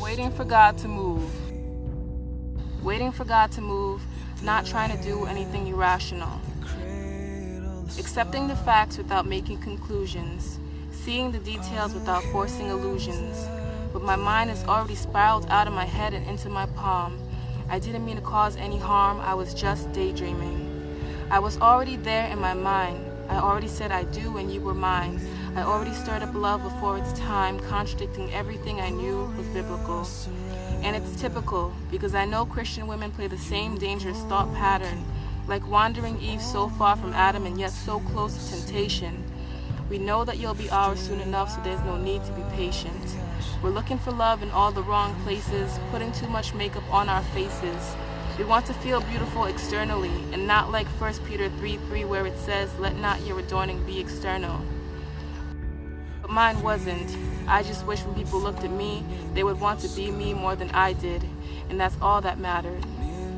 Waiting for God to move. Waiting for God to move, not trying to do anything irrational. Accepting the facts without making conclusions. Seeing the details without forcing illusions. But my mind is already spiraled out of my head and into my palm. I didn't mean to cause any harm, I was just daydreaming. I was already there in my mind. I already said I do and you were mine. I already stirred up love before its time, contradicting everything I knew was biblical. And it's typical, because I know Christian women play the same dangerous thought pattern, like wandering Eve so far from Adam and yet so close to temptation. We know that you'll be ours soon enough, so there's no need to be patient. We're looking for love in all the wrong places, putting too much makeup on our faces. We want to feel beautiful externally, and not like 1 Peter 3:3 where it says, "Let not your adorning be external." But mine wasn't. I just wish when people looked at me, they would want to be me more than I did, and that's all that mattered.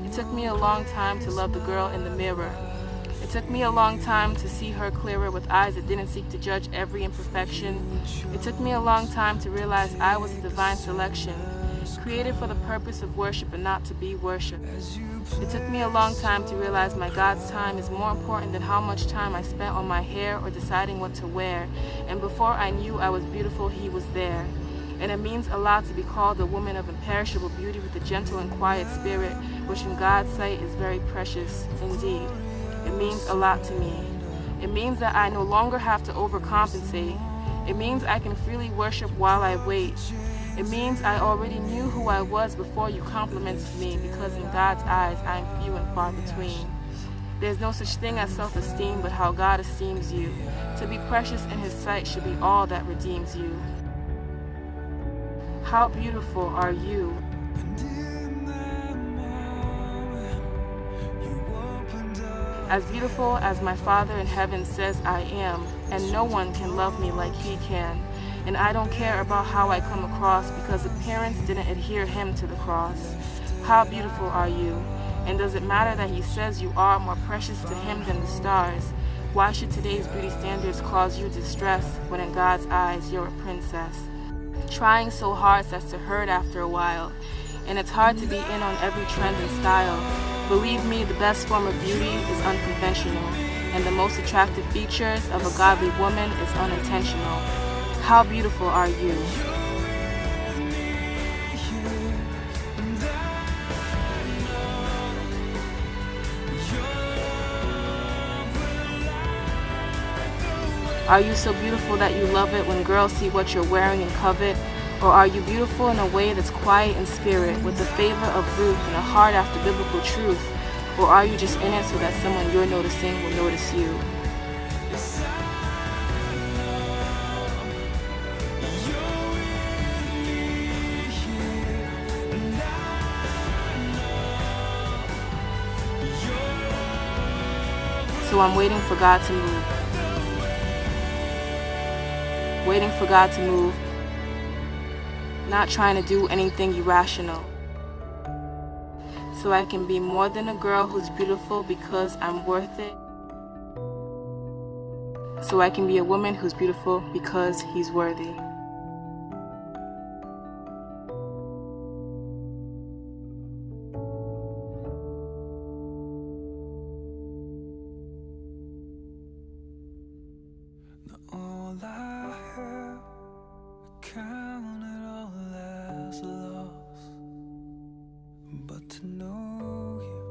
It took me a long time to love the girl in the mirror. It took me a long time to see her clearer with eyes that didn't seek to judge every imperfection. It took me a long time to realize I was a divine selection, created for the purpose of worship and not to be worshipped. It took me a long time to realize my God's time is more important than how much time I spent on my hair or deciding what to wear. And before I knew I was beautiful, He was there. And it means a lot to be called a woman of imperishable beauty with a gentle and quiet spirit, which in God's sight is very precious indeed. It means a lot to me. It means that I no longer have to overcompensate. It means I can freely worship while I wait. It means I already knew who I was before you complimented me, because in God's eyes I am few and far between. There's no such thing as self-esteem, but how God esteems you. To be precious in His sight should be all that redeems you. How beautiful are you? As beautiful as my Father in heaven says I am, and no one can love me like He can. And I don't care about how I come across, because appearance didn't adhere Him to the cross. How beautiful are you? And does it matter that He says you are more precious to Him than the stars? Why should today's beauty standards cause you distress, when in God's eyes you're a princess? Trying so hard as to hurt after a while, and it's hard to be in on every trend and style. Believe me, the best form of beauty is unconventional, and the most attractive features of a godly woman is unintentional. How beautiful are you? Are you so beautiful that you love it when girls see what you're wearing and covet? Or are you beautiful in a way that's quiet in spirit, with the favor of Ruth and a heart after biblical truth? Or are you just in it so that someone you're noticing will notice you? So I'm waiting for God to move. Waiting for God to move. Not trying to do anything irrational. So I can be more than a girl who's beautiful because I'm worth it. So I can be a woman who's beautiful because He's worthy. All I have, count it all as loss, but to know You,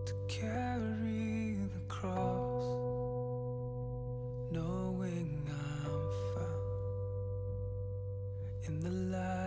to carry the cross, knowing I'm found in the light.